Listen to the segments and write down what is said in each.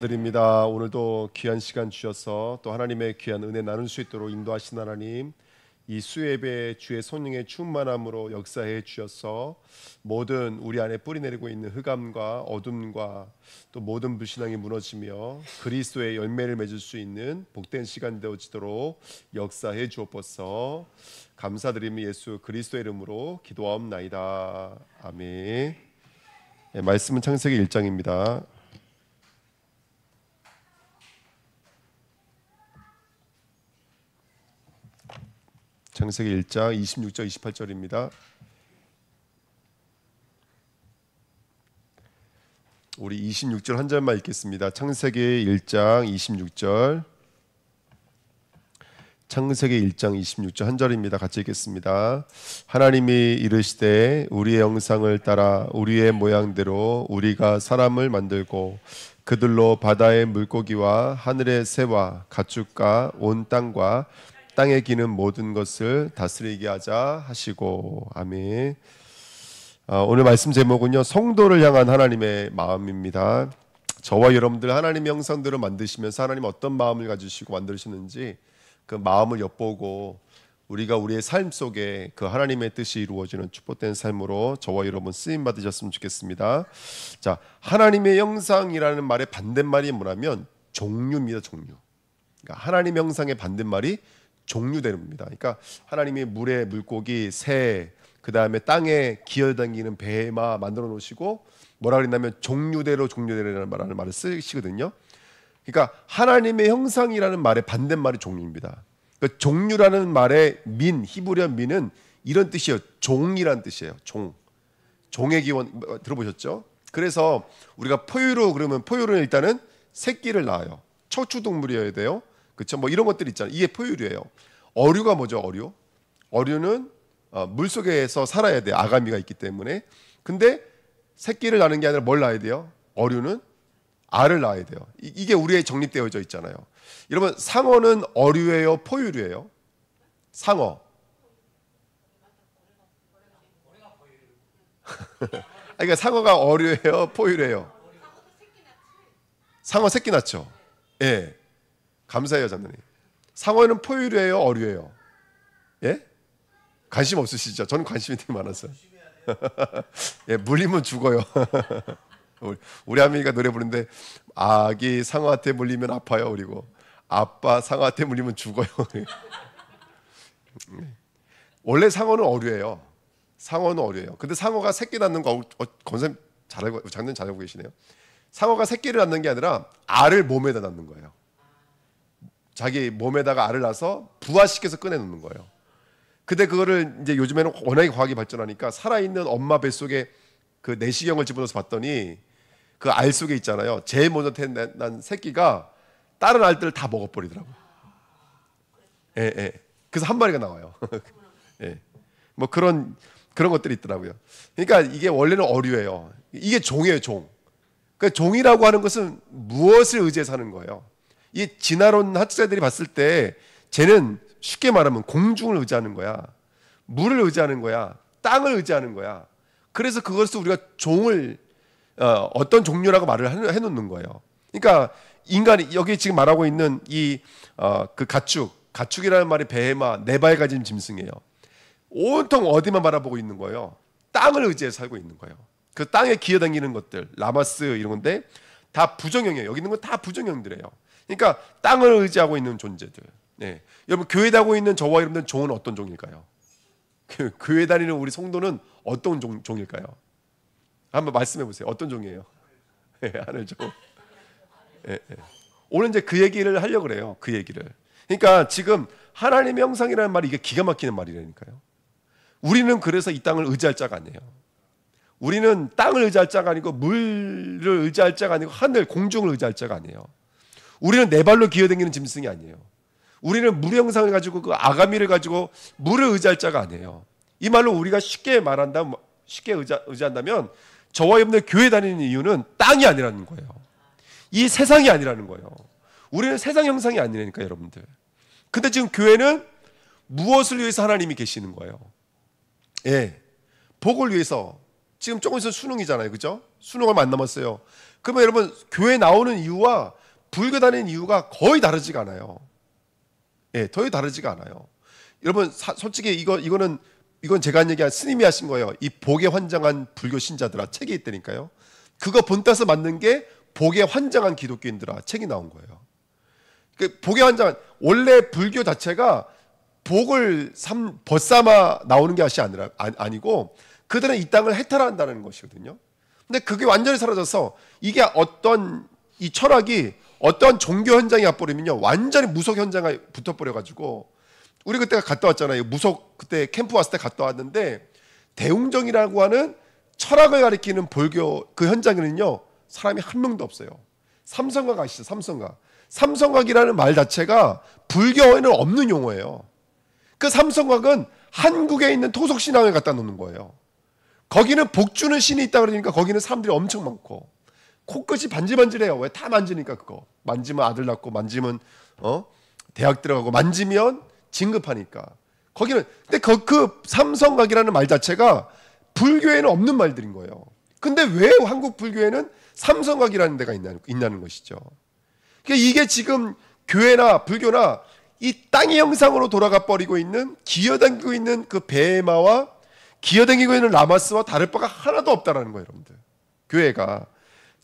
드립니다. 오늘도 귀한 시간 주셔서 또 하나님의 귀한 은혜 나눌 수 있도록 인도하신 하나님, 이 수예배 주의 성령의 충만함으로 역사해 주셔서 모든 우리 안에 뿌리내리고 있는 흑암과 어둠과 또 모든 불신앙이 무너지며 그리스도의 열매를 맺을 수 있는 복된 시간 되어지도록 역사해 주옵소서. 감사드리며 예수 그리스도의 이름으로 기도하옵나이다. 아멘. 네, 말씀은 창세기 1장입니다. 창세기 1장 26절 28절입니다. 우리 26절 한 절만 읽겠습니다. 창세기 1장 26절. 창세기 1장 26절 한 절입니다. 같이 읽겠습니다. 하나님이 이르시되 우리의 형상을 따라 우리의 모양대로 우리가 사람을 만들고 그들로 바다의 물고기와 하늘의 새와 가축과 온 땅과 땅에 기는 모든 것을 다스리게 하자 하시고. 아멘. 오늘 말씀 제목은요, 성도를 향한 하나님의 마음입니다. 저와 여러분들 하나님의 형상대로 만드시면서 하나님 어떤 마음을 가지시고 만드시는지 그 마음을 엿보고 우리가 우리의 삶 속에 그 하나님의 뜻이 이루어지는 축복된 삶으로 저와 여러분 쓰임 받으셨으면 좋겠습니다. 자, 하나님의 형상이라는 말의 반대말이 뭐냐면 종류입니다. 종류. 그러니까 하나님의 형상의 반대말이 종류대로입니다. 그러니까 하나님이 물에 물고기, 새, 그 다음에 땅에 기어다니는 배마 만들어 놓으시고 뭐라 그랬냐면 종류대로라는 말을 쓰시거든요. 그러니까 하나님의 형상이라는 말의 반대말이 종류입니다. 그러니까 종류라는 말의 히브리어 민은 이런 뜻이에요. 종이란 뜻이에요. 종의 기원 들어보셨죠? 그래서 우리가 포유류 그러면 포유류는 일단은 새끼를 낳아요. 초추동물이어야 돼요. 그렇죠? 뭐 이런 것들 있잖아요. 이게 포유류예요. 어류가 뭐죠? 어류는 물 속에서 살아야 돼요. 아가미가 있기 때문에. 근데 새끼를 낳는 게 아니라 뭘 낳아야 돼요? 어류는 알을 낳아야 돼요. 이게 우리에 정립되어져 있잖아요. 여러분, 상어는 어류예요? 포유류예요? 상어. 그러니까 상어가 어류예요? 포유류예요? 상어 새끼 낳죠? 예. 감사해요, 장로님. 상어는 포유류예요, 어류예요? 예? 관심 없으시죠? 저는 관심이 되게 많았어요. 예, 물리면 죽어요. 우리 아미가 노래 부르는데 아기 상어한테 물리면 아파요, 그리고 아빠 상어한테 물리면 죽어요. 원래 상어는 어류예요. 상어는 어류예요. 근데 상어가 새끼 낳는 거 권사님 장로님 잘 알고 계시네요. 상어가 새끼를 낳는 게 아니라 알을 몸에다 낳는 거예요. 자기 몸에다가 알을 낳아서 부화시켜서 꺼내놓는 거예요. 근데 그거를 이제 요즘에는 워낙에 과학이 발전하니까 살아있는 엄마 뱃속에 그 내시경을 집어넣어서 봤더니 그 알 속에 있잖아요. 제일 먼저 태어난 새끼가 다른 알들을 다 먹어버리더라고요. 예. 그래서 한 마리가 나와요. 예. 뭐 그런 것들이 있더라고요. 그러니까 이게 원래는 어류예요. 이게 종이에요, 종. 그러니까 종이라고 하는 것은 무엇을 의지해서 하는 거예요? 이 진화론 학자들이 봤을 때 쟤는 쉽게 말하면 공중을 의지하는 거야. 물을 의지하는 거야. 땅을 의지하는 거야. 그래서 그것을 우리가 종을 어떤 종류라고 말을 해놓는 거예요. 그러니까 인간이 여기 지금 말하고 있는 그 가축이라는 말이 배마, 네 발 가진 짐승이에요. 온통 어디만 바라보고 있는 거예요. 땅을 의지해서 살고 있는 거예요. 그 땅에 기어다니는 것들, 라마스 이런 건데 다 부정형이에요. 여기 있는 건 다 부정형들이에요. 그러니까 땅을 의지하고 있는 존재들. 네. 여러분, 교회 다니고 있는 저와 여러분들 종은 어떤 종일까요? 교회 다니는 우리 성도는 어떤 종일까요? 한번 말씀해 보세요. 어떤 종이에요? 네, 하늘 종. 네. 오늘 이제 그 얘기를 하려고 그래요. 그 얘기를. 그러니까 지금 하나님의 형상이라는 말이 이게 기가 막히는 말이라니까요. 우리는 그래서 이 땅을 의지할 자가 아니에요. 우리는 땅을 의지할 자가 아니고 물을 의지할 자가 아니고 하늘, 공중을 의지할 자가 아니에요. 우리는 네 발로 기어다니는 짐승이 아니에요. 우리는 물의 형상을 가지고 그 아가미를 가지고 물을 의지할 자가 아니에요. 이 말로 우리가 쉽게 의지한다면 저와 여러분들 교회 다니는 이유는 땅이 아니라는 거예요. 이 세상이 아니라는 거예요. 우리는 세상 형상이 아니라니까 여러분들. 근데 지금 교회는 무엇을 위해서 하나님이 계시는 거예요? 예, 복을 위해서, 지금 조금 있으면 수능이잖아요, 그죠? 수능 얼마 안 남았어요. 그러면 여러분 교회 나오는 이유와 불교 다니는 이유가 거의 다르지가 않아요. 예, 거의 다르지가 않아요. 여러분 솔직히 이건 제가 한 얘기 아니라 스님이 하신 거예요. 이 복에 환장한 불교 신자들아 책이 있다니까요. 그거 본따서 만든 게 복에 환장한 기독교인들아 책이 나온 거예요. 그 복에 환장한 원래 불교 자체가 복을 벗삼아 나오는 것이 아니고 그들은 이 땅을 해탈한다는 것이거든요. 근데 그게 완전히 사라져서 이게 어떤 이 철학이 어떤 종교 현장에 와버리면요 완전히 무속 현장에 붙어버려가지고 우리 그때 갔다 왔잖아요. 무속 그때 캠프 왔을 때 갔다 왔는데 대웅정이라고 하는 철학을 가리키는 불교 그 현장에는요 사람이 한 명도 없어요. 삼성각 아시죠? 삼성각이라는 말 자체가 불교에는 없는 용어예요. 그 삼성각은 한국에 있는 토속신앙을 갖다 놓는 거예요. 거기는 복 주는 신이 있다 그러니까 거기는 사람들이 엄청 많고 코끝이 반질반질해요. 왜? 다 만지니까. 그거 만지면 아들 낳고 만지면 대학 들어가고 만지면 진급하니까. 거기는 근데 그 삼성각이라는 말 자체가 불교에는 없는 말들인 거예요. 근데 왜 한국 불교에는 삼성각이라는 데가 있냐는 것이죠. 그러니까 이게 지금 교회나 불교나 이 땅의 형상으로 돌아가 버리고 있는 기어다니고 있는 그 베헤마와 기어다니고 있는 라마스와 다를 바가 하나도 없다라는 거예요, 여러분들. 교회가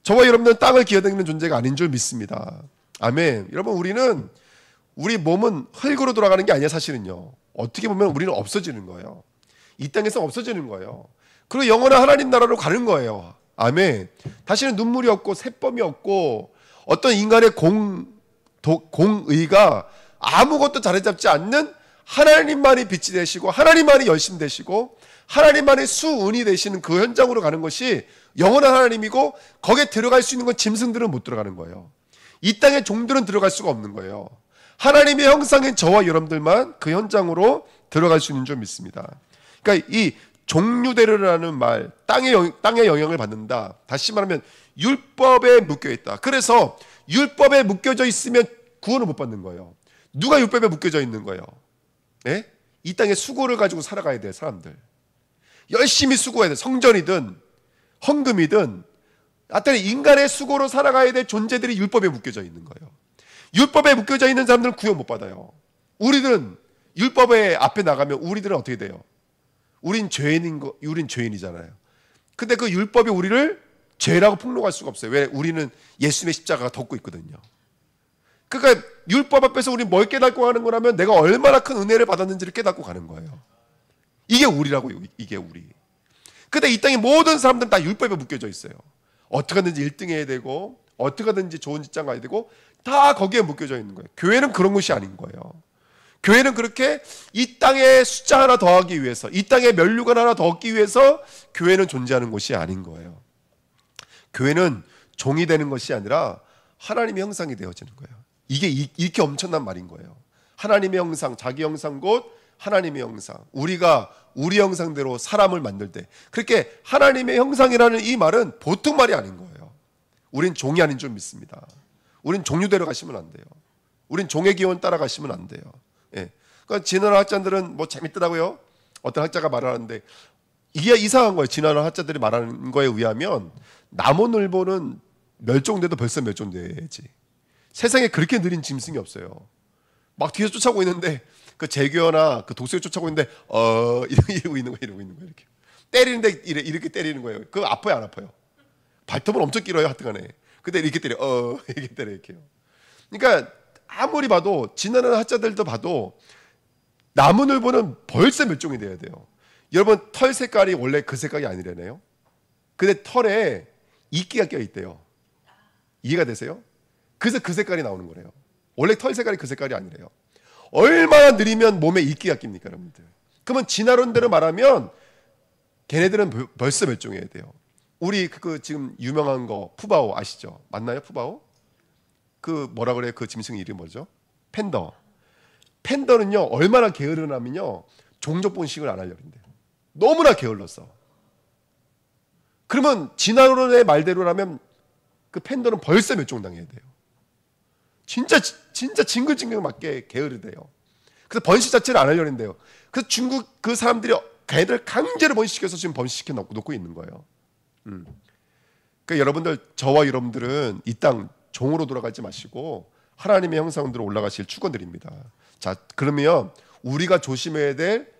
저와 여러분들은 땅을 기어다니는 존재가 아닌 줄 믿습니다. 아멘. 여러분 우리 몸은 흙으로 돌아가는 게 아니야 사실은요. 어떻게 보면 우리는 없어지는 거예요. 이 땅에서 없어지는 거예요. 그리고 영원한 하나님 나라로 가는 거예요. 아멘. 다시는 눈물이 없고 세범이 없고 어떤 인간의 공의가 아무것도 자리잡지 않는 하나님만이 빛이 되시고 하나님만이 열심 되시고 하나님만이 수은이 되시는 그 현장으로 가는 것이 영원한 하나님이고 거기에 들어갈 수 있는 건 짐승들은 못 들어가는 거예요. 이 땅의 종들은 들어갈 수가 없는 거예요. 하나님의 형상인 저와 여러분들만 그 현장으로 들어갈 수 있는 줄 믿습니다. 그러니까 이 종류대로라는 말 땅의 영향을 받는다. 다시 말하면 율법에 묶여 있다. 그래서 율법에 묶여져 있으면 구원을 못 받는 거예요. 누가 율법에 묶여져 있는 거예요? 네? 이 땅에 수고를 가지고 살아가야 돼 사람들. 열심히 수고해야 돼. 성전이든 헌금이든 하여튼 인간의 수고로 살아가야 될 존재들이 율법에 묶여져 있는 거예요. 율법에 묶여져 있는 사람들은 구원 못 받아요. 우리들은 율법의 앞에 나가면 우리들은 어떻게 돼요? 우린 죄인이잖아요. 근데 그 율법이 우리를 죄라고 폭로할 수가 없어요. 왜? 우리는 예수님의 십자가가 덮고 있거든요. 그러니까 율법 앞에서 우리 뭘 깨닫고 가는 거라면 내가 얼마나 큰 은혜를 받았는지를 깨닫고 가는 거예요. 이게 우리라고요. 이게 우리. 근데 이 땅의 모든 사람들은 다 율법에 묶여져 있어요. 어떻게 하든지 1등 해야 되고 어떻게 하든지 좋은 직장 가야 되고 다 거기에 묶여져 있는 거예요. 교회는 그런 것이 아닌 거예요. 교회는 그렇게 이 땅에 숫자 하나 더하기 위해서 이 땅에 면류관 하나 더 얻기 위해서 교회는 존재하는 것이 아닌 거예요. 교회는 종이 되는 것이 아니라 하나님의 형상이 되어지는 거예요. 이게 이렇게 엄청난 말인 거예요. 하나님의 형상, 자기 형상 곧 하나님의 형상. 우리가 우리 형상대로 사람을 만들 때 그렇게 하나님의 형상이라는 이 말은 보통 말이 아닌 거예요. 우린 종이 아닌 줄 믿습니다. 우린 종류대로 가시면 안 돼요. 우린 종의 기원 따라가시면 안 돼요. 예. 그러니까 진화론 학자들은 뭐 재밌더라고요. 어떤 학자가 말하는데 이게 이상한 거예요. 진화론 학자들이 말하는 거에 의하면 남원을보는 멸종돼도 벌써 멸종돼야지. 세상에 그렇게 느린 짐승이 없어요. 막 뒤에서 쫓아오고 있는데 그 재규어나 그 독수리 쫓아오고 있는데 이러고 있는 거예요. 이렇게 때리는데 이렇게 때리는 거예요. 그거 아파요, 안 아파요? 발톱은 엄청 길어요, 하여튼간에. 근데 이렇게 때려, 이렇게 때려 이렇게요. 그러니까 아무리 봐도 지나는 학자들도 봐도 나무늘보는 벌써 멸종이 돼야 돼요. 여러분 털 색깔이 원래 그 색깔이 아니라네요. 근데 털에 이끼가 껴 있대요. 이해가 되세요? 그래서 그 색깔이 나오는 거래요. 원래 털 색깔이 그 색깔이 아니래요. 얼마나 느리면 몸에 이끼가 낍니까, 여러분들? 그러면 진화론대로 말하면 걔네들은 벌써 멸종해야 돼요. 우리 그 지금 유명한 거 푸바오 아시죠? 맞나요, 푸바오? 그 뭐라 그래요? 그 짐승 이름이 뭐죠? 팬더. 팬더는요 얼마나 게으르냐면요 종족 번식을 안 하려고 그런대요. 너무나 게을렀어. 그러면 진화론의 말대로라면 그 팬더는 벌써 멸종당해야 돼요. 진짜 징글징글 맞게 게으르대요. 그래서 번식 자체를 안 하려고 한대요. 그래서 중국 그 사람들이 걔들 강제로 번식시켜서 지금 번식시켜 놓고 있는 거예요. 그러니까 여러분들, 저와 여러분들은 이 땅 종으로 돌아가지 마시고 하나님의 형상으로 올라가실 축원드립니다. 자, 그러면 우리가 조심해야 될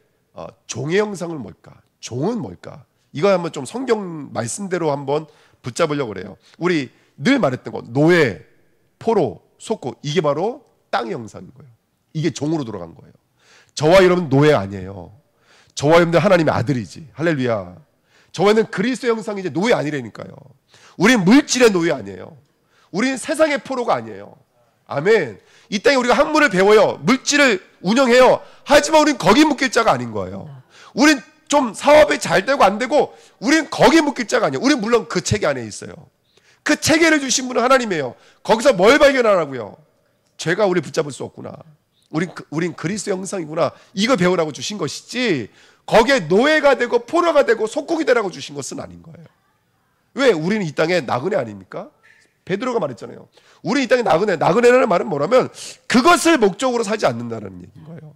종의 형상은 뭘까? 종은 뭘까? 이거 한번 좀 성경 말씀대로 한번 붙잡으려고 그래요. 우리 늘 말했던 거, 노예, 포로, 속고, 이게 바로 땅의 형상인 거예요. 이게 종으로 돌아간 거예요. 저와 여러분 노예 아니에요. 저와 여러분들 하나님의 아들이지. 할렐루야. 저와는 그리스도의 형상이지 노예 아니라니까요. 우린 물질의 노예 아니에요. 우린 세상의 포로가 아니에요. 아멘. 이 땅에 우리가 학문을 배워요. 물질을 운영해요. 하지만 우린 거기 묶일 자가 아닌 거예요. 우린 좀 사업이 잘 되고 안 되고 우린 거기 묶일 자가 아니에요. 우린 물론 그 체계 안에 있어요. 그 체계를 주신 분은 하나님이에요. 거기서 뭘 발견하라고요? 죄가 우리 붙잡을 수 없구나. 우린 그리스도 형상이구나. 이거 배우라고 주신 것이지 거기에 노예가 되고 포로가 되고 속국이 되라고 주신 것은 아닌 거예요. 왜? 우리는 이 땅에 나그네 아닙니까? 베드로가 말했잖아요. 우리 이 땅에 나그네라는 말은 뭐라면 그것을 목적으로 살지 않는다는 얘기인 거예요.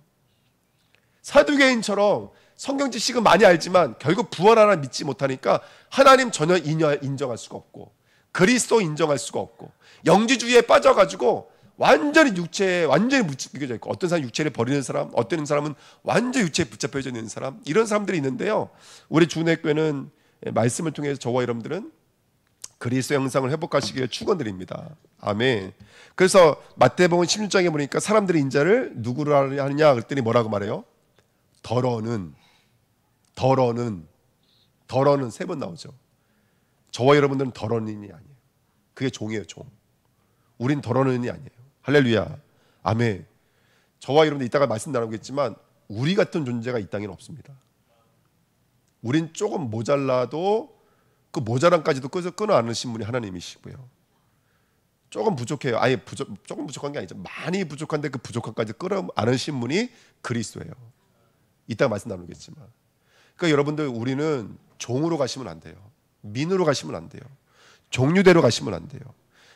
사두개인처럼 성경 지식은 많이 알지만 결국 부활 하나 믿지 못하니까 하나님 전혀 인정할 수가 없고 그리스도 인정할 수가 없고 영지주의에 빠져가지고 완전히 육체에 완전히 묶여져 있고 어떤 사람은 육체를 버리는 사람, 어떤 사람은 완전히 육체에 붙잡혀져 있는 사람, 이런 사람들이 있는데요. 우리 주내교회는 말씀을 통해서 저와 여러분들은 그리스도 형상을 회복하시기를 축원드립니다. 아멘. 그래서 마태복음 16장에 보니까 사람들이 인자를 누구로 하느냐 그랬더니 뭐라고 말해요? 더러는 세 번 나오죠. 저와 여러분들은 더러는이 아니에요. 그게 종이에요, 종. 우린 더러는이 아니에요. 할렐루야. 아멘. 저와 여러분들 이따가 말씀 나누겠지만 우리 같은 존재가 이 땅에는 없습니다. 우린 조금 모자라도 그 모자람까지도 끊어 안으신 분이 하나님이시고요. 조금 부족해요. 아예 조금 부족한 게 아니죠. 많이 부족한데 그 부족함까지 끌어 안으신 분이 그리스도예요. 이따가 말씀 나누겠지만. 그러니까 여러분들 우리는 종으로 가시면 안 돼요. 민으로 가시면 안 돼요. 종류대로 가시면 안 돼요.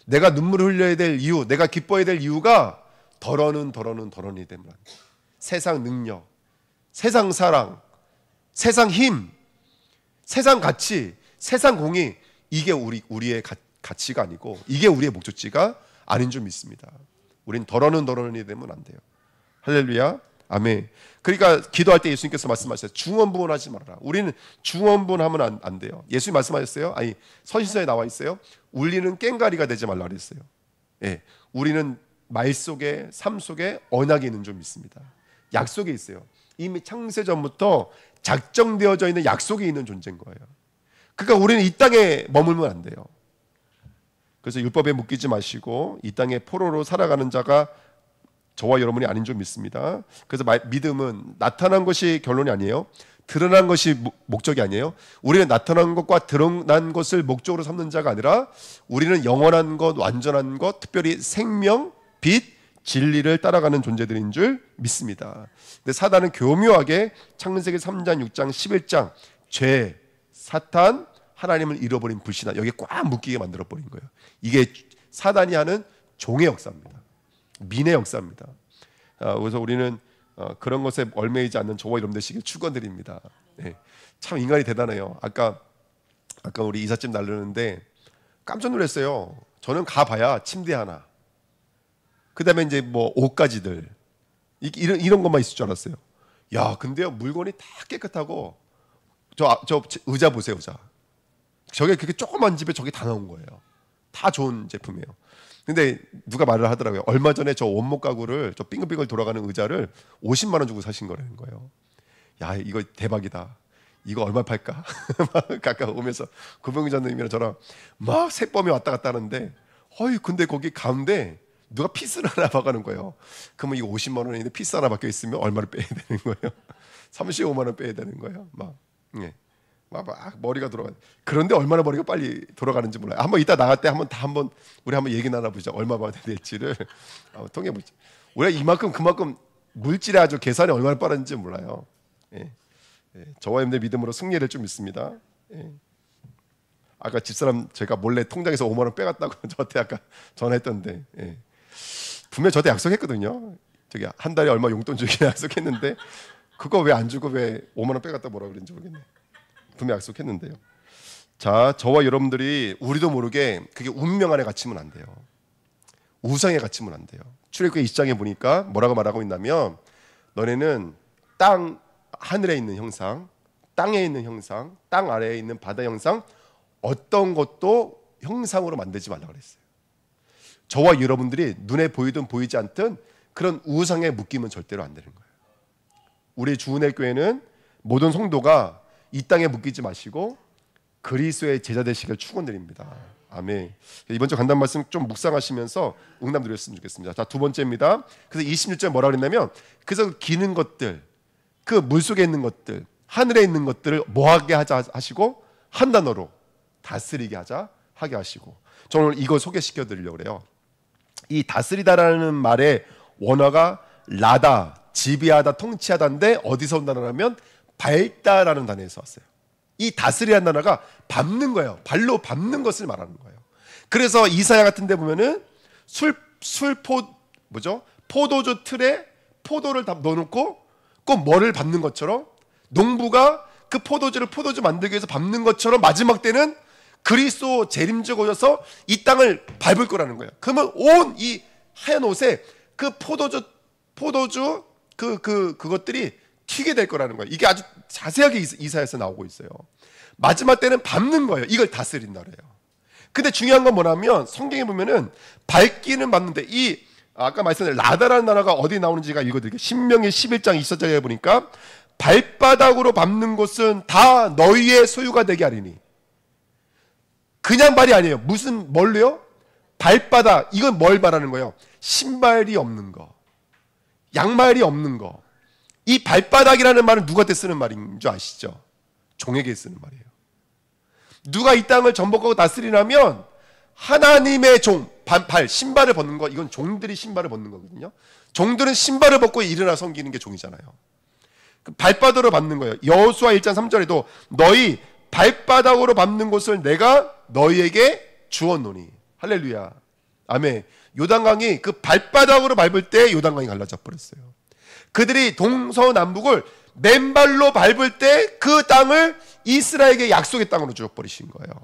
내가 눈물을 흘려야 될 이유, 내가 기뻐해야 될 이유가 더러는 되면 안 돼요. 세상 능력, 세상 사랑, 세상 힘, 세상 가치, 세상 공의, 이게 우리의 가치가 아니고 이게 우리의 목적지가 아닌 줄 믿습니다. 우린 더러는 되면 안 돼요. 할렐루야. 아멘. 그러니까 기도할 때 예수님께서 말씀하셨어요. 중언부언하지 말아라. 우리는 중언부언하면 안 돼요. 예수님 말씀하셨어요. 아니 서신서에 나와 있어요. 울리는 꽹과리가 되지 말라 그랬어요. 예, 우리는 말 속에 삶 속에 언약이 있는 줄 믿습니다. 약속이 있어요. 이미 창세 전부터 작정되어져 있는 약속이 있는 존재인 거예요. 그러니까 우리는 이 땅에 머물면 안 돼요. 그래서 율법에 묶이지 마시고 이 땅에 포로로 살아가는 자가 저와 여러분이 아닌 줄 믿습니다. 그래서 믿음은 나타난 것이 결론이 아니에요. 드러난 것이 목적이 아니에요. 우리는 나타난 것과 드러난 것을 목적으로 삼는 자가 아니라 우리는 영원한 것, 완전한 것, 특별히 생명, 빛, 진리를 따라가는 존재들인 줄 믿습니다. 근데 사단은 교묘하게 창세기 3장, 6장, 11장 죄, 사탄, 하나님을 잃어버린 불신앙 여기에 꽉 묶이게 만들어버린 거예요. 이게 사단이 하는 종의 역사입니다. 민의 역사입니다. 그래서 우리는 그런 것에 얽매이지 않는 저와 여러분들 되시길 축원드립니다. 네. 참 인간이 대단해요. 아까 우리 이삿짐 나르는데 깜짝 놀랐어요. 저는 가봐야 침대 하나, 그 다음에 이제 뭐 옷가지들 이런 것만 있을 줄 알았어요. 야, 근데요 물건이 다 깨끗하고 저 의자 보세요, 의자. 저게 그렇게 조그만 집에 저게 다 나온 거예요. 다 좋은 제품이에요. 근데 누가 말을 하더라고요. 얼마 전에 저 원목 가구를 저 빙글빙글 돌아가는 의자를 50만 원 주고 사신 거라는 거예요. 야, 이거 대박이다. 이거 얼마 팔까? 막 가까 오면서 구병기자님이랑 저랑 막 색범이 왔다 갔다 하는데, 근데 거기 가운데 누가 피스를 하나 박아놓은 거예요. 그러면 이거 50만 원인데 피스 하나 박혀 있으면 얼마를 빼야 되는 거예요? 35만 원 빼야 되는 거예요. 막 머리가 돌아가. 그런데 얼마나 머리가 빨리 돌아가는지 몰라요. 한번 이따 나갈 때 우리 한번 얘기 나눠보자. 얼마 받아야 될지를 한번 통해보자. 우리가 이만큼 그만큼 물질에 아주 계산이 얼마나 빠른지 몰라요. 예. 저와 여러분의 믿음으로 승리를 좀 믿습니다. 예. 아까 집사람 제가 몰래 통장에서 5만 원 빼갔다고 저한테 아까 전화했던데, 분명 저한테 약속했거든요. 저기 한 달에 얼마 용돈 주기로 약속했는데 그거 왜 안 주고 왜 5만 원 빼갔다 뭐라 그랬는지 모르겠네. 분명 약속했는데요. 자, 저와 여러분들이 우리도 모르게 그게 운명 안에 갇히면 안 돼요. 우상에 갇히면 안 돼요. 출애굽기 20장에 보니까 뭐라고 말하고 있냐면 너네는 땅 하늘에 있는 형상, 땅에 있는 형상, 땅 아래에 있는 바다 형상 어떤 것도 형상으로 만들지 말라고 그랬어요. 저와 여러분들이 눈에 보이든 보이지 않든 그런 우상에 묶이면 절대로 안 되는 거예요. 우리 주은혜 교회는 모든 성도가 이 땅에 묶이지 마시고 그리스도의 제자 되시길 축원드립니다. 아멘. 이번 주 간단 말씀 좀 묵상하시면서 응답 드렸으면 좋겠습니다. 자, 두 번째입니다. 그래서 26절에 뭐라 그랬냐면 그래서 기는 것들, 그 물속에 있는 것들, 하늘에 있는 것들을 뭐하게 하자 하시고 한 단어로 다스리게 하게 하시고, 저는 오늘 이거 소개시켜 드리려고 그래요. 이 다스리다라는 말의 원어가 라다, 지배하다, 통치하다인데 어디서 온 단어라면 밟다라는 단어에서 왔어요. 이 다스리라는 단어가 밟는 거예요. 발로 밟는 것을 말하는 거예요. 그래서 이사야 같은 데 보면은 포도주 틀에 포도를 다 넣어놓고 꼭 뭐를 밟는 것처럼, 농부가 그 포도주 만들기 위해서 밟는 것처럼 마지막 때는 그리스도 재림주가 오셔서 이 땅을 밟을 거라는 거예요. 그러면 온 이 하얀 옷에 그 포도주 그것들이 튀게 될 거라는 거예요. 이게 아주 자세하게 이사야에서 나오고 있어요. 마지막 때는 밟는 거예요. 이걸 다스린다 그래요. 근데 중요한 건 뭐냐면 성경에 보면은 밟기는 맞는데 이 아까 말씀드린 라다라는 단어가 어디 나오는지가 읽어드릴게요. 신명기 11장 24절에 보니까 발바닥으로 밟는 곳은 다 너희의 소유가 되게 하리니. 그냥 발이 아니에요. 무슨 뭘로요? 발바닥. 이건 뭘 말하는 거예요? 신발이 없는 거, 양말이 없는 거. 이 발바닥이라는 말은 누구한테 쓰는 말인 줄 아시죠? 종에게 쓰는 말이에요. 누가 이 땅을 전복하고 다스리냐면 하나님의 종, 신발을 벗는 거, 이건 종들이 신발을 벗는 거거든요. 종들은 신발을 벗고 일어나 섬기는 게 종이잖아요. 그 발바닥으로 밟는 거예요. 여호수아 1장 3절에도 너희 발바닥으로 밟는 곳을 내가 너희에게 주었노니. 할렐루야. 아멘. 요단강이 그 발바닥으로 밟을 때 요단강이 갈라져 버렸어요. 그들이 동서남북을 맨발로 밟을 때 그 땅을 이스라엘에게 약속의 땅으로 주어버리신 거예요.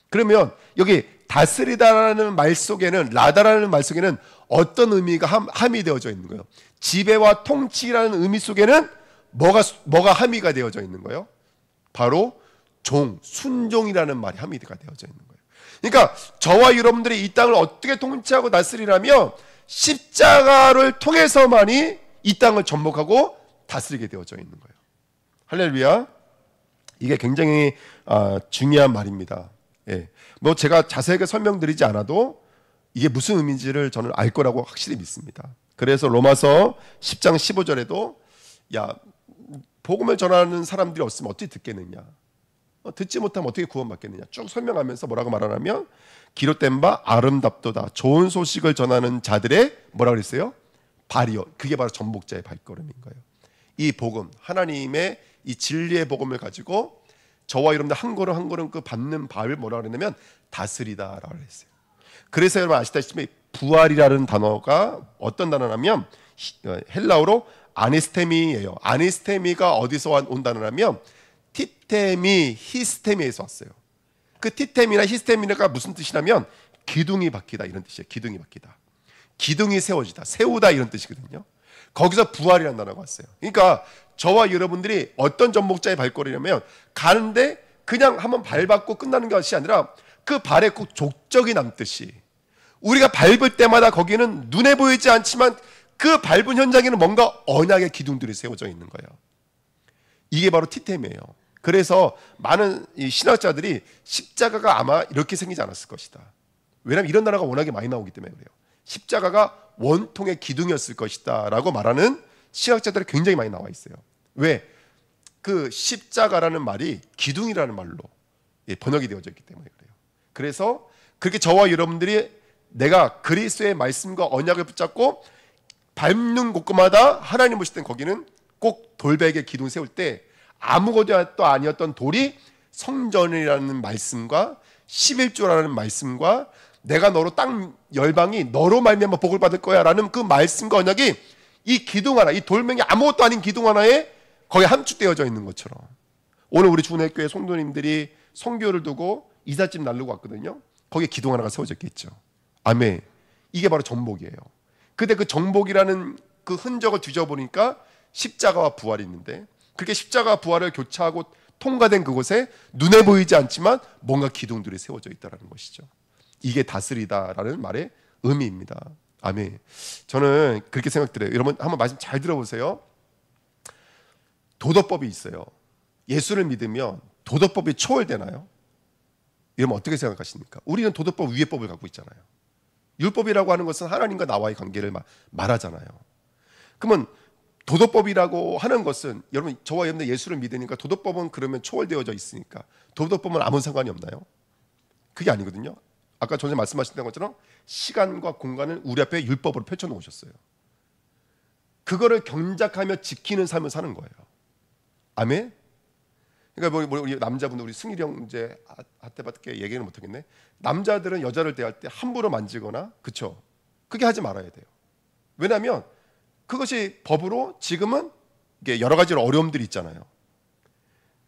그러면 여기 다스리다라는 말 속에는, 라다라는 말 속에는 어떤 의미가 함이 되어져 있는 거예요? 지배와 통치라는 의미 속에는 뭐가 함의가 되어져 있는 거예요? 바로 종, 순종이라는 말이 함의가 되어져 있는 거예요. 그러니까 저와 여러분들이 이 땅을 어떻게 통치하고 다스리라면 십자가를 통해서만이 이 땅을 접목하고 다스리게 되어져 있는 거예요. 할렐루야. 이게 굉장히 중요한 말입니다. 예. 뭐 제가 자세하게 설명드리지 않아도 이게 무슨 의미인지를 저는 알 거라고 확실히 믿습니다. 그래서 로마서 10장 15절에도 야, 복음을 전하는 사람들이 없으면 어떻게 듣겠느냐, 듣지 못하면 어떻게 구원받겠느냐 쭉 설명하면서 뭐라고 말하냐면 기록된 바 아름답도다, 좋은 소식을 전하는 자들의 뭐라고 그랬어요? 발이요. 그게 바로 전복자의 발걸음인 거예요. 이 복음, 하나님의 이 진리의 복음을 가지고 저와 여러분들 한 걸음 한 걸음 그 밟는 발을 뭐라고 그랬냐면 다스리다라고 했어요. 그래서 여러분 아시다시피 부활이라는 단어가 어떤 단어냐면 헬라어로 아니스테미예요. 아니스테미가 어디서 온 단어냐면 티테미, 히스테미에서 왔어요. 그 티테미나 히스테미가 무슨 뜻이냐면 기둥이 박히다 이런 뜻이에요. 기둥이 박히다, 기둥이 세워지다, 세우다 이런 뜻이거든요. 거기서 부활이라는 단어가 왔어요. 그러니까 저와 여러분들이 어떤 전복자의 발걸이냐면 가는데 그냥 한번 밟았고 끝나는 것이 아니라 그 발에 꼭 족적이 남듯이 우리가 밟을 때마다 거기는 눈에 보이지 않지만 그 밟은 현장에는 뭔가 언약의 기둥들이 세워져 있는 거예요. 이게 바로 티템이에요. 그래서 많은 이 신학자들이 십자가가 아마 이렇게 생기지 않았을 것이다. 왜냐하면 이런 단어가 워낙에 많이 나오기 때문에 그래요. 십자가가 원통의 기둥이었을 것이다 라고 말하는 신학자들이 굉장히 많이 나와 있어요. 왜? 그 십자가라는 말이 기둥이라는 말로 번역이 되어져 있기 때문에 그래요. 그래서 그렇게 저와 여러분들이 내가 그리스도의 말씀과 언약을 붙잡고 밟는 곳마다 하나님 보실 땐 거기는 꼭 돌베개 기둥 세울 때 아무것도 아니었던 돌이 성전이라는 말씀과 11조라는 말씀과 내가 너로 땅 열방이 너로 말미암아 복을 받을 거야 라는 그 말씀과 언약이 이 기둥 하나, 이 돌멩이 아무것도 아닌 기둥 하나에 거기에 함축되어져 있는 것처럼 오늘 우리 주은혜교회 성도님들이 성교를 두고 이삿짐 나르고 왔거든요. 거기에 기둥 하나가 세워졌겠죠. 아멘. 이게 바로 정복이에요. 근데 그 정복이라는 그 흔적을 뒤져보니까 십자가와 부활이 있는데, 그렇게 십자가와 부활을 교차하고 통과된 그곳에 눈에 보이지 않지만 뭔가 기둥들이 세워져 있다는 것이죠. 이게 다스리다라는 말의 의미입니다. 아멘. 저는 그렇게 생각드려요. 여러분 한번 말씀 잘 들어보세요. 도덕법이 있어요. 예수를 믿으면 도덕법이 초월되나요? 여러분 어떻게 생각하십니까? 우리는 도덕법 위의 법을 갖고 있잖아요. 율법이라고 하는 것은 하나님과 나와의 관계를 말하잖아요. 그러면 도덕법이라고 하는 것은, 여러분 저와 여러분들 예수를 믿으니까 도덕법은 그러면 초월되어져 있으니까 도덕법은 아무 상관이 없나요? 그게 아니거든요. 아까 전에 말씀하신 것처럼 시간과 공간을 우리 앞에 율법으로 펼쳐놓으셨어요. 그거를 경작하며 지키는 삶을 사는 거예요. 아멘. 그러니까 우리 남자분들, 우리 승일이 형 이제 한테밖에 얘기는 못하겠네. 남자들은 여자를 대할 때 함부로 만지거나, 그쵸? 그게 하지 말아야 돼요. 왜냐하면 그것이 법으로 지금은 이게 여러 가지 어려움들이 있잖아요.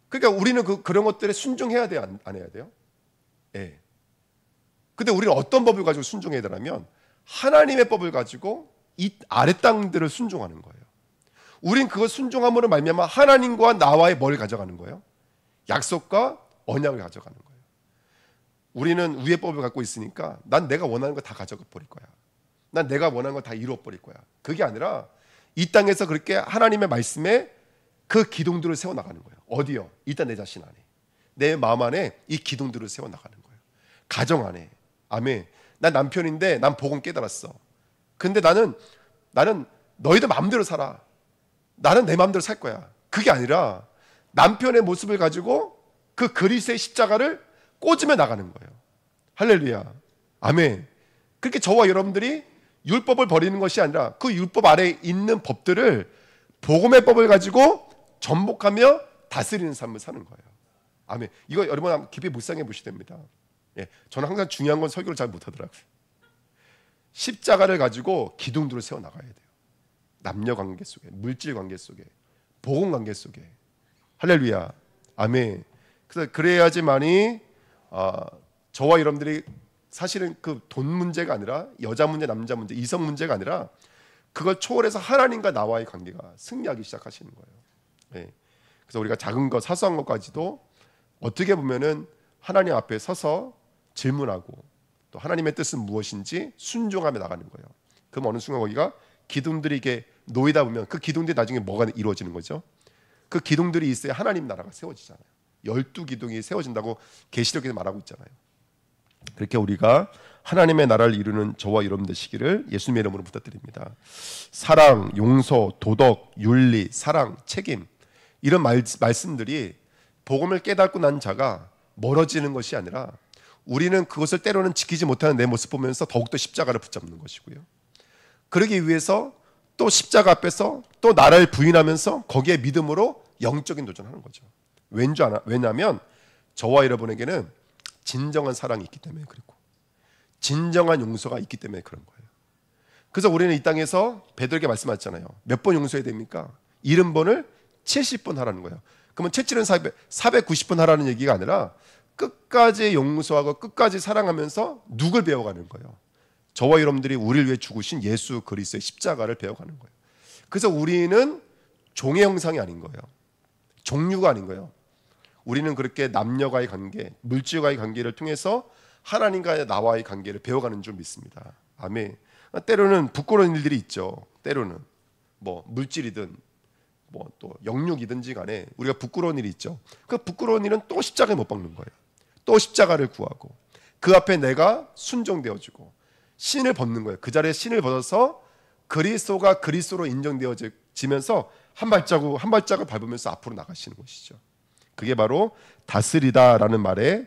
그러니까 우리는 그런 것들에 순종해야 돼요, 안 해야 돼요? 예. 근데 우리는 어떤 법을 가지고 순종해야 되냐면 하나님의 법을 가지고 이 아래 땅들을 순종하는 거예요. 우린 그걸 순종함으로 말미암아 하나님과 나와의 뭘 가져가는 거예요? 약속과 언약을 가져가는 거예요. 우리는 위의 법을 갖고 있으니까 난 내가 원하는 거 다 가져가 버릴 거야. 난 내가 원하는 거 다 이루어 버릴 거야. 그게 아니라 이 땅에서 그렇게 하나님의 말씀에 그 기둥들을 세워 나가는 거예요. 어디요? 일단 내 자신 안에, 내 마음 안에 이 기둥들을 세워 나가는 거예요. 가정 안에. 아멘. 난 남편인데 난 복음 깨달았어. 근데 나는 너희들 마음대로 살아. 나는 내 마음대로 살 거야. 그게 아니라 남편의 모습을 가지고 그 그리스도의 십자가를 꽂으며 나가는 거예요. 할렐루야. 아멘. 그렇게 저와 여러분들이 율법을 버리는 것이 아니라 그 율법 아래에 있는 법들을, 복음의 법을 가지고 전복하며 다스리는 삶을 사는 거예요. 아멘. 이거 여러분 깊이 묵상해 보셔야 됩니다. 예, 저는 항상 중요한 건 설교를 잘 못하더라고요. 십자가를 가지고 기둥들을 세워 나가야 돼요. 남녀 관계 속에, 물질 관계 속에, 복음 관계 속에. 할렐루야. 아멘. 그래서 그래야지만이 저와 여러분들이 사실은 그 돈 문제가 아니라 여자 문제, 남자 문제, 이성 문제가 아니라 그걸 초월해서 하나님과 나와의 관계가 승리하기 시작하시는 거예요. 예. 그래서 우리가 작은 것, 사소한 것까지도 어떻게 보면은 하나님 앞에 서서 질문하고 또 하나님의 뜻은 무엇인지 순종하며 나가는 거예요. 그럼 어느 순간 거기가 기둥들이 이게 놓이다 보면 그 기둥들이 나중에 뭐가 이루어지는 거죠? 그 기둥들이 있어야 하나님 나라가 세워지잖아요. 12기둥이 세워진다고 계시록에서 말하고 있잖아요. 그렇게 우리가 하나님의 나라를 이루는 저와 여러분 되시기를 예수님의 이름으로 부탁드립니다. 사랑, 용서, 도덕, 윤리, 사랑, 책임, 이런 말씀들이 복음을 깨닫고 난 자가 멀어지는 것이 아니라 우리는 그것을 때로는 지키지 못하는 내 모습 보면서 더욱더 십자가를 붙잡는 것이고요. 그러기 위해서 또 십자가 앞에서 또 나라를 부인하면서 거기에 믿음으로 영적인 도전하는 거죠. 왜냐하면 저와 여러분에게는 진정한 사랑이 있기 때문에, 그리고 진정한 용서가 있기 때문에 그런 거예요. 그래서 우리는 이 땅에서 베드로에게 말씀하셨잖아요. 몇 번 용서해야 됩니까? 70번을 70번 하라는 거예요. 그러면 채찍은 490번 하라는 얘기가 아니라 끝까지 용서하고 끝까지 사랑하면서 누굴 배워가는 거예요? 저와 여러분들이 우리를 위해 죽으신 예수 그리스도의 십자가를 배워가는 거예요. 그래서 우리는 종의 형상이 아닌 거예요. 종류가 아닌 거예요. 우리는 그렇게 남녀와의 관계, 물질과의 관계를 통해서 하나님과 나와의 관계를 배워가는 줄 믿습니다. 아멘. 때로는 부끄러운 일들이 있죠. 때로는 뭐 물질이든 뭐 또 영육이든지 간에 우리가 부끄러운 일이 있죠. 그 부끄러운 일은 또 십자가에 못 박는 거예요. 또 십자가를 구하고 그 앞에 내가 순종되어지고 신을 벗는 거예요. 그 자리에 신을 벗어서 그리스도가 그리스도로 인정되어지면서 한 발자국 밟으면서 앞으로 나가시는 것이죠. 그게 바로 다스리다라는 말의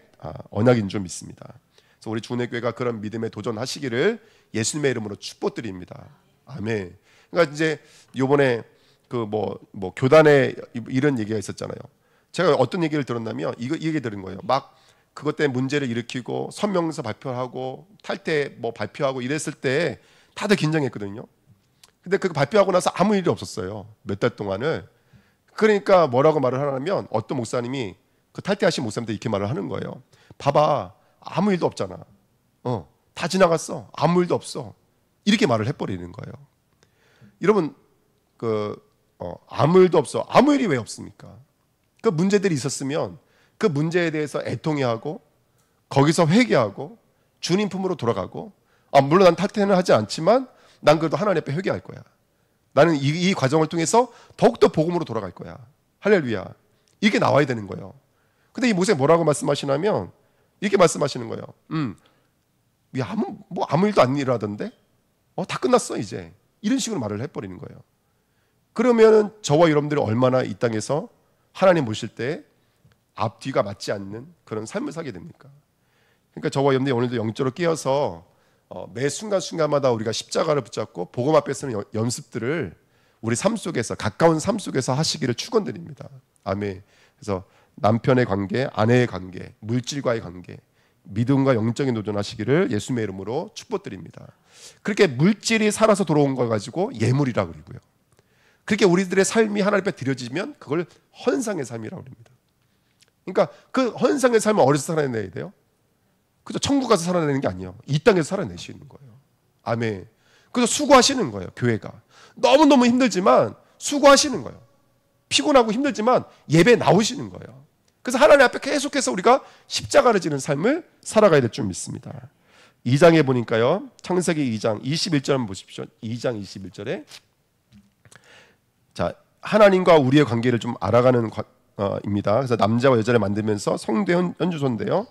언약인 줄 믿습니다. 그래서 우리 주은혜교회가 그런 믿음에 도전하시기를 예수님의 이름으로 축복드립니다. 아멘. 그러니까 이제 요번에 그 뭐 교단에 이런 얘기가 있었잖아요. 제가 어떤 얘기를 들었냐면 이 얘기 들은 거예요. 막 그것 때문에 문제를 일으키고 선명서 발표하고 탈퇴 뭐 발표하고 이랬을 때 다들 긴장했거든요. 근데 그거 발표하고 나서 아무 일이 없었어요. 몇 달 동안을. 그러니까 뭐라고 말을 하냐면 어떤 목사님이 그 탈퇴하신 목사님한테 이렇게 말을 하는 거예요. 봐봐, 아무 일도 없잖아. 다 지나갔어. 아무 일도 없어. 이렇게 말을 해버리는 거예요. 여러분, 아무 일도 없어. 아무 일이 왜 없습니까? 그 문제들이 있었으면 그 문제에 대해서 애통해하고 거기서 회개하고 주님 품으로 돌아가고, 물론 난 탈퇴는 하지 않지만 난 그래도 하나님 앞에 회개할 거야. 나는 이 과정을 통해서 더욱더 복음으로 돌아갈 거야. 할렐루야. 이게 나와야 되는 거예요. 근데 이 모세 뭐라고 말씀하시냐면 이렇게 말씀하시는 거예요. 아무 일도 안 일어나던데? 다 끝났어 이제. 이런 식으로 말을 해버리는 거예요. 그러면 저와 여러분들이 얼마나 이 땅에서 하나님 모실 때 앞뒤가 맞지 않는 그런 삶을 살게 됩니까? 그러니까 저와 여러분들이 오늘도 영적으로 깨어서 매 순간순간마다 우리가 십자가를 붙잡고 복음 앞에 서는 연습들을 우리 삶 속에서, 가까운 삶 속에서 하시기를 축원드립니다. 아멘. 그래서 남편의 관계, 아내의 관계, 물질과의 관계, 믿음과 영적인 도전하시기를 예수님의 이름으로 축복드립니다. 그렇게 물질이 살아서 돌아온 걸 가지고 예물이라고 그러고요. 그렇게 우리들의 삶이 하나님 앞에 드려지면 그걸 헌상의 삶이라고 합니다. 그러니까 그 헌상의 삶을 어디서 살아내야 돼요? 그죠? 천국 가서 살아내는 게 아니에요. 이 땅에서 살아내시는 거예요. 아멘. 그래서 수고하시는 거예요. 교회가 너무너무 힘들지만 수고하시는 거예요. 피곤하고 힘들지만 예배 나오시는 거예요. 그래서 하나님 앞에 계속해서 우리가 십자가를 지는 삶을 살아가야 될 줄 믿습니다. 2장에 보니까요, 창세기 2장 21절 한번 보십시오. 2장 21절에 자, 하나님과 우리의 관계를 좀 알아가는 입니다. 그래서 남자와 여자를 만들면서 성대 연주소인데요.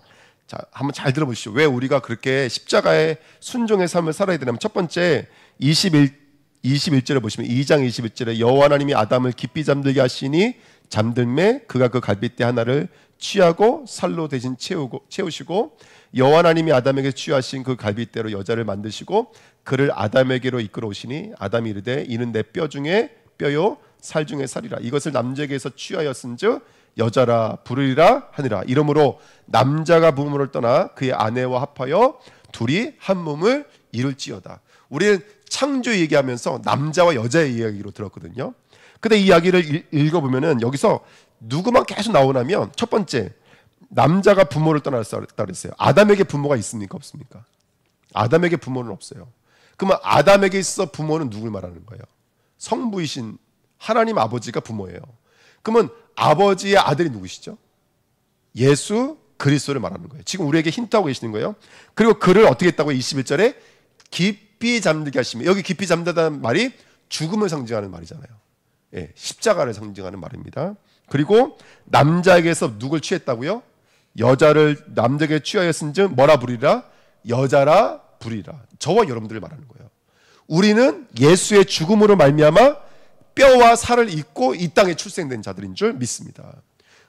자, 한번 잘 들어보시죠. 왜 우리가 그렇게 십자가의 순종의 삶을 살아야 되냐면, 첫 번째 21절에 보시면 2장 21절에 여호와 하나님이 아담을 깊이 잠들게 하시니 잠들매 그가 그 갈빗대 하나를 취하고 살로 대신 채우시고 여호와 하나님이 아담에게 취하신 그 갈빗대로 여자를 만드시고 그를 아담에게로 이끌어 오시니 아담이 이르되 이는 내 뼈 중에 뼈요 살 중에 살이라. 이것을 남자에게서 취하였은즉 여자라 부르리라 하니라. 이러므로 남자가 부모를 떠나 그의 아내와 합하여 둘이 한 몸을 이룰지어다. 우리는 창조 얘기하면서 남자와 여자의 이야기로 들었거든요. 근데 이 이야기를 읽어보면은 여기서 누구만 계속 나오냐면, 첫 번째 남자가 부모를 떠났다 그랬어요. 아담에게 부모가 있습니까? 없습니까? 아담에게 부모는 없어요. 그러면 아담에게 있어 부모는 누굴 말하는 거예요? 성부이신 하나님 아버지가 부모예요. 그러면 아버지의 아들이 누구시죠? 예수 그리스도를 말하는 거예요. 지금 우리에게 힌트하고 계시는 거예요. 그리고 그를 어떻게 했다고? 21절에 깊이 잠들게 하시며, 여기 깊이 잠들다는 말이 죽음을 상징하는 말이잖아요. 예, 십자가를 상징하는 말입니다. 그리고 남자에게서 누굴 취했다고요? 여자를 남자에게 취하였은즉 뭐라 부리라? 여자라 부리라. 저와 여러분들을 말하는 거예요. 우리는 예수의 죽음으로 말미암아 뼈와 살을 입고 이 땅에 출생된 자들인 줄 믿습니다.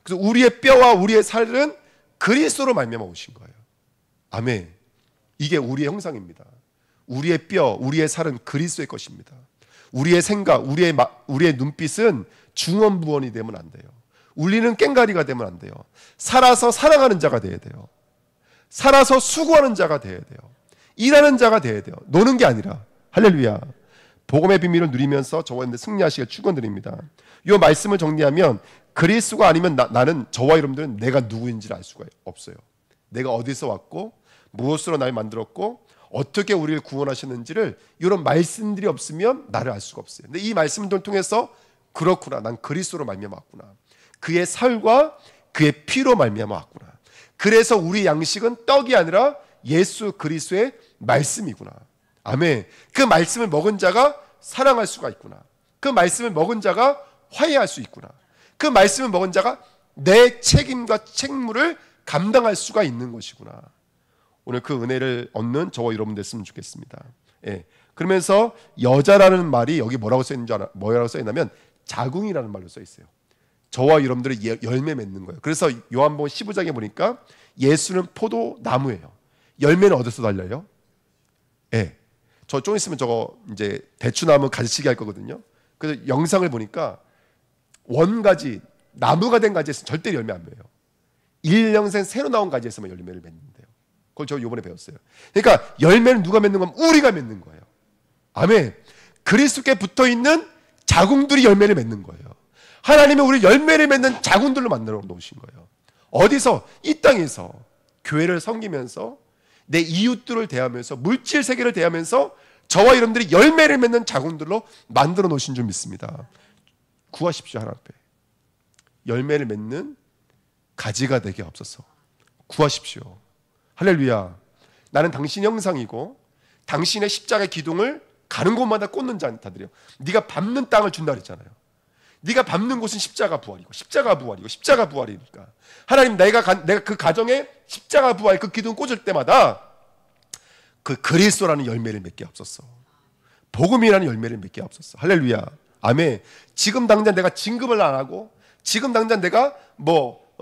그래서 우리의 뼈와 우리의 살은 그리스도로 말미암아 오신 거예요. 아멘. 이게 우리의 형상입니다. 우리의 뼈, 우리의 살은 그리스도의 것입니다. 우리의 생각, 우리의 눈빛은 중언부언이 되면 안 돼요. 울리는 꽹가리가 되면 안 돼요. 살아서 사랑하는 자가 돼야 돼요. 살아서 수고하는 자가 돼야 돼요. 일하는 자가 돼야 돼요. 노는 게 아니라. 할렐루야. 복음의 비밀을 누리면서 저와 여러분들 승리하시길 축원드립니다. 이 말씀을 정리하면 그리스도가 아니면 나는, 저와 여러분들은 내가 누구인지를 알 수가 없어요. 내가 어디서 왔고 무엇으로 날 만들었고 어떻게 우리를 구원하셨는지를, 이런 말씀들이 없으면 나를 알 수가 없어요. 근데 이 말씀들을 통해서 그렇구나, 난 그리스도로 말미암아 왔구나, 그의 살과 그의 피로 말미암아 왔구나, 그래서 우리 양식은 떡이 아니라 예수 그리스도의 말씀이구나. 아멘. 그 말씀을 먹은 자가 사랑할 수가 있구나. 그 말씀을 먹은 자가 화해할 수 있구나. 그 말씀을 먹은 자가 내 책임과 책무를 감당할 수가 있는 것이구나. 오늘 그 은혜를 얻는 저와 여러분 됐으면 좋겠습니다. 예. 그러면서 여자라는 말이 여기 뭐라고 써있냐면 자궁이라는 말로 써 있어요. 저와 여러분들이 열매 맺는 거예요. 그래서 요한복음 15장에 보니까 예수는 포도나무예요. 열매는 어디서 달려요? 예. 저 좀 있으면 저거 이제 대추나무 가지치기 할 거거든요. 그래서 영상을 보니까 원가지, 나무가 된 가지에서 절대 열매 안 맺어요. 1년생 새로 나온 가지에서만 열매를 맺는데요. 그걸 저 이번에 배웠어요. 그러니까 열매는 누가 맺는 건 우리가 맺는 거예요. 아멘. 그리스도께 붙어있는 자궁들이 열매를 맺는 거예요. 하나님은 우리 열매를 맺는 자군들로 만들어 놓으신 거예요. 어디서? 이 땅에서 교회를 섬기면서 내 이웃들을 대하면서 물질 세계를 대하면서 저와 여러분들이 열매를 맺는 자군들로 만들어 놓으신 줄 믿습니다. 구하십시오. 하나님 앞에 열매를 맺는 가지가 되게 없어서 구하십시오. 할렐루야. 나는 당신의 형상이고 당신의 십자가의 기둥을 가는 곳마다 꽂는 자들이요. 네가 밟는 땅을 준다 그랬잖아요. 네가 밟는 곳은 십자가 부활이고 십자가 부활이고 십자가 부활이니까 하나님 내가 그 가정에 십자가 부활 그 기둥 꽂을 때마다 그 그리스도라는 열매를 맺게 없었어. 복음이라는 열매를 맺게 없었어. 할렐루야. 아멘. 지금 당장 내가 진급을 안 하고 지금 당장 내가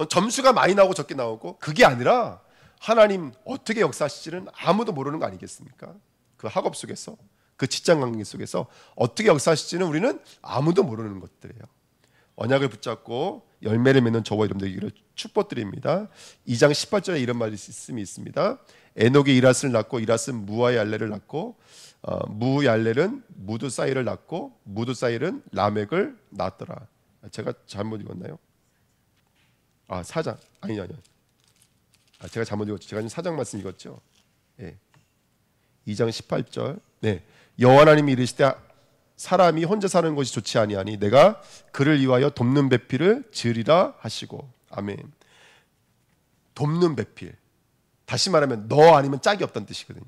점수가 많이 나오고 적게 나오고 그게 아니라 하나님 어떻게 역사하실지는 아무도 모르는 거 아니겠습니까? 그 학업 속에서 그 직장 관계 속에서 어떻게 역사하실지는 우리는 아무도 모르는 것들이에요. 언약을 붙잡고 열매를 맺는 저와 여러분들에게 축복드립니다. 2장 18절에 이런 말씀이 있습니다. 에녹이 이랏을 낳고 이랏은 무아얄렐을 낳고 무얄렐은 무드사일을 낳고 무드사일은 라멕을 낳았더라. 제가 잘못 읽었나요? 4장 아니요. 제가 잘못 읽었죠. 제가 지금 4장 말씀 읽었죠. 네. 2장 18절. 네. 여호와 하나님이 이르시되 사람이 혼자 사는 것이 좋지 아니하니 내가 그를 위하여 돕는 배필을 지으리라 하시고. 아멘. 돕는 배필. 다시 말하면 너 아니면 짝이 없다는 뜻이거든요.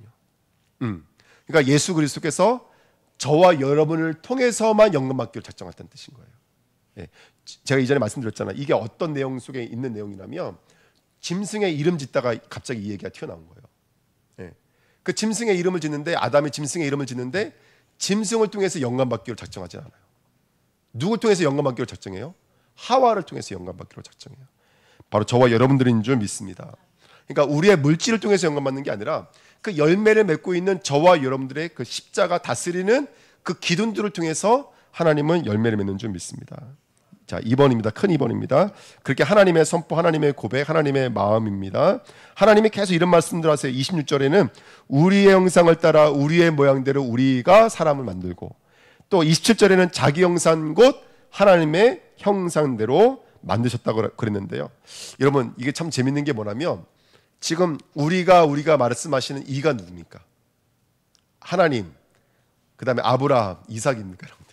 그러니까 예수 그리스도께서 저와 여러분을 통해서만 영광받기를 작정했다는 뜻인 거예요. 예. 제가 이전에 말씀드렸잖아요. 이게 어떤 내용 속에 있는 내용이냐면 짐승의 이름 짓다가 갑자기 이 얘기가 튀어나온 거예요. 예. 그 짐승의 이름을 짓는데 아담이 짐승의 이름을 짓는데 짐승을 통해서 영광받기로 작정하지 않아요. 누굴 통해서 영광받기로 작정해요? 하와를 통해서 영광받기로 작정해요. 바로 저와 여러분들인 줄 믿습니다. 그러니까 우리의 물질을 통해서 영광받는 게 아니라 그 열매를 맺고 있는 저와 여러분들의 그 십자가 다스리는 그 기둥들을 통해서 하나님은 열매를 맺는 줄 믿습니다. 자, 2번입니다. 큰 2번입니다. 그렇게 하나님의 선포, 하나님의 고백, 하나님의 마음입니다. 하나님이 계속 이런 말씀들 하세요. 26절에는 우리의 형상을 따라 우리의 모양대로 우리가 사람을 만들고, 또 27절에는 자기 형상 곧 하나님의 형상대로 만드셨다고 그랬는데요. 여러분, 이게 참 재밌는 게 뭐냐면 지금 우리가 말씀하시는 이가 누굽니까? 하나님, 그 다음에 아브라함, 이삭입니까? 여러분들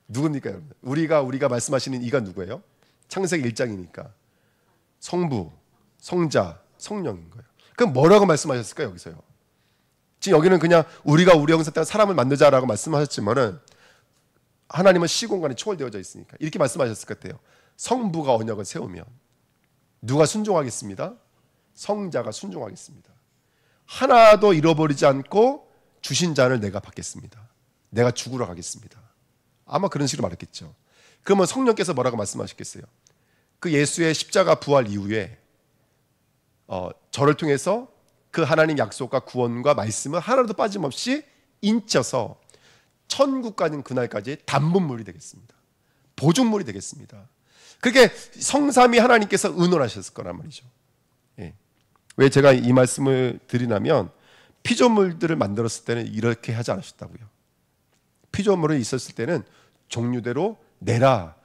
누굽니까? 여러분? 우리가 말씀하시는 이가 누구예요? 창세기 1장이니까 성부, 성자, 성령인 거예요. 그럼 뭐라고 말씀하셨을까요? 여기서요. 지금 여기는 그냥 우리가 우리 형상 따라 사람을 만들자라고 말씀하셨지만은 하나님은 시공간이 초월되어져 있으니까 이렇게 말씀하셨을 것 같아요. 성부가 언약을 세우면 누가 순종하겠습니다? 성자가 순종하겠습니다. 하나도 잃어버리지 않고 주신 자를 내가 받겠습니다. 내가 죽으러 가겠습니다. 아마 그런 식으로 말했겠죠. 그러면 성령께서 뭐라고 말씀하셨겠어요? 그 예수의 십자가 부활 이후에 저를 통해서 그 하나님 약속과 구원과 말씀을 하나도 빠짐없이 인쳐서 천국 가는 그날까지 단분물이 되겠습니다. 보증물이 되겠습니다. 그렇게 성삼위 하나님께서 의논하셨을 거란 말이죠. 예. 왜 제가 이 말씀을 드리냐면 피조물들을 만들었을 때는 이렇게 하지 않으셨다고요. 피조물이 있었을 때는 종류대로 내라,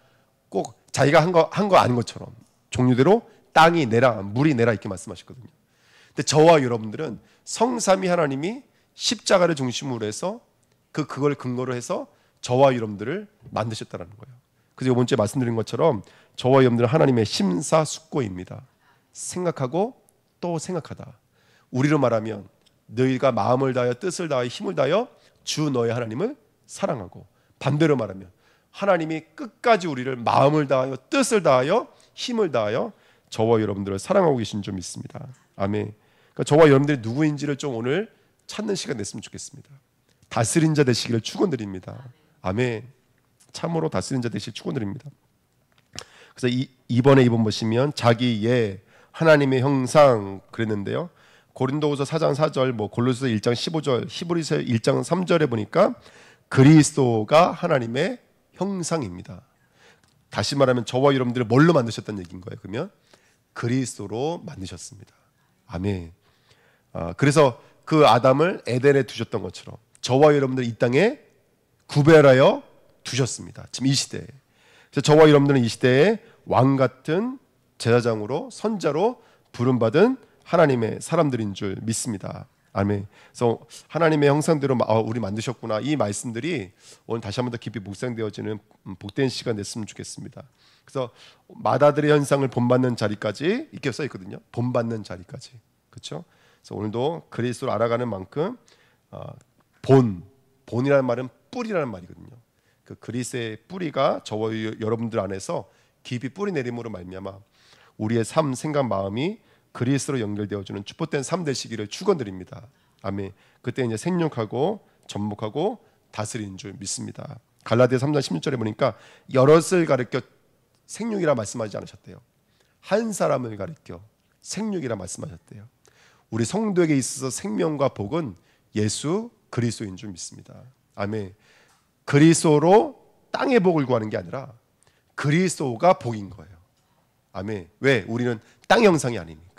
꼭 자기가 한 거 아닌 것처럼 종류대로 땅이 내라, 물이 내라 이렇게 말씀하셨거든요. 근데 저와 여러분들은 성삼위 하나님이 십자가를 중심으로 해서 그걸 근거로 해서 저와 여러분들을 만드셨다는 거예요. 그래서 이번 주에 말씀드린 것처럼 저와 여러분들은 하나님의 심사숙고입니다. 생각하고 또 생각하다. 우리로 말하면 너희가 마음을 다하여 뜻을 다하여 힘을 다하여 주 너의 하나님을 사랑하고, 반대로 말하면 하나님이 끝까지 우리를 마음을 다하여 뜻을 다하여 힘을 다하여 저와 여러분들을 사랑하고 계신 줄 믿습니다. 아멘. 그러니까 저와 여러분들이 누구인지를 좀 오늘 찾는 시간 됐으면 좋겠습니다. 다스린 자 되시기를 축원드립니다. 아멘. 참으로 다스린 자 되시길 축원드립니다. 그래서 2번에 2번 보시면 자기의 하나님의 형상 그랬는데요. 고린도후서 4장 4절, 골로새서 1장 15절, 히브리서 1장 3절에 보니까 그리스도가 하나님의 형상입니다. 다시 말하면 저와 여러분들을 뭘로 만드셨다는 얘기인 거예요. 그러면 그리스도로 만드셨습니다. 아멘. 그래서 그 아담을 에덴에 두셨던 것처럼 저와 여러분들 이 땅에 구별하여 두셨습니다. 지금 이 시대에. 그래서 저와 여러분들은 이 시대에 왕 같은 제사장으로 선자로 부름받은 하나님의 사람들인 줄 믿습니다. 아멘. 그래서 하나님의 형상대로 우리 만드셨구나. 이 말씀들이 오늘 다시 한번 더 깊이 묵상되어지는 복된 시간 됐으면 좋겠습니다. 그래서 마다들의 현상을 본받는 자리까지 이렇게 써 있거든요. 본받는 자리까지. 그렇죠? 그래서 오늘도 그리스도를 알아가는 만큼 본이라는 말은 뿌리라는 말이거든요. 그 그리스도의 뿌리가 저와 여러분들 안에서 깊이 뿌리 내림으로 말미암아 우리의 삶, 생각, 마음이 그리스도로 연결되어주는 축복된 삶 되시기를 축원드립니다. 아멘. 그때 이제 생육하고 접목하고 다스리는 줄 믿습니다. 갈라디아 3장 16절에 보니까 여럿을 가르쳐 생육이라 말씀하지 않으셨대요. 한 사람을 가르쳐 생육이라 말씀하셨대요. 우리 성도에게 있어서 생명과 복은 예수 그리스도인 줄 믿습니다. 아멘. 그리스도로 땅의 복을 구하는 게 아니라 그리스도가 복인 거예요. 아멘. 왜? 우리는 땅 형상이 아니니까.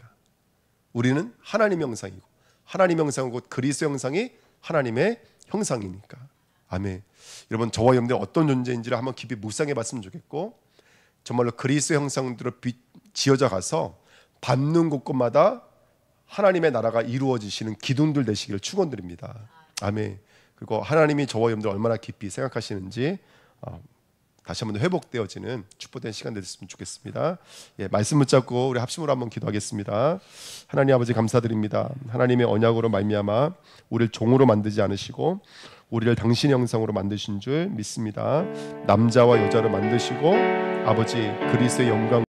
우리는 하나님의 형상이고 하나님의 형상은 곧 그리스도 형상이 하나님의 형상이니까. 아멘. 여러분 저와 여러분들 어떤 존재인지를 한번 깊이 묵상해 봤으면 좋겠고 정말로 그리스도 형상대로 지어져 가서 밟는 곳곳마다 하나님의 나라가 이루어지시는 기둥들 되시기를 축원드립니다. 아멘. 그리고 하나님이 저와 여러분들 얼마나 깊이 생각하시는지 다시 한번 회복되어지는 축복된 시간 됐으면 좋겠습니다. 예, 말씀 붙잡고 우리 합심으로 한번 기도하겠습니다. 하나님 아버지 감사드립니다. 하나님의 언약으로 말미암아 우리를 종으로 만들지 않으시고 우리를 당신의 형상으로 만드신 줄 믿습니다. 남자와 여자로 만드시고 아버지 그리스도의 영광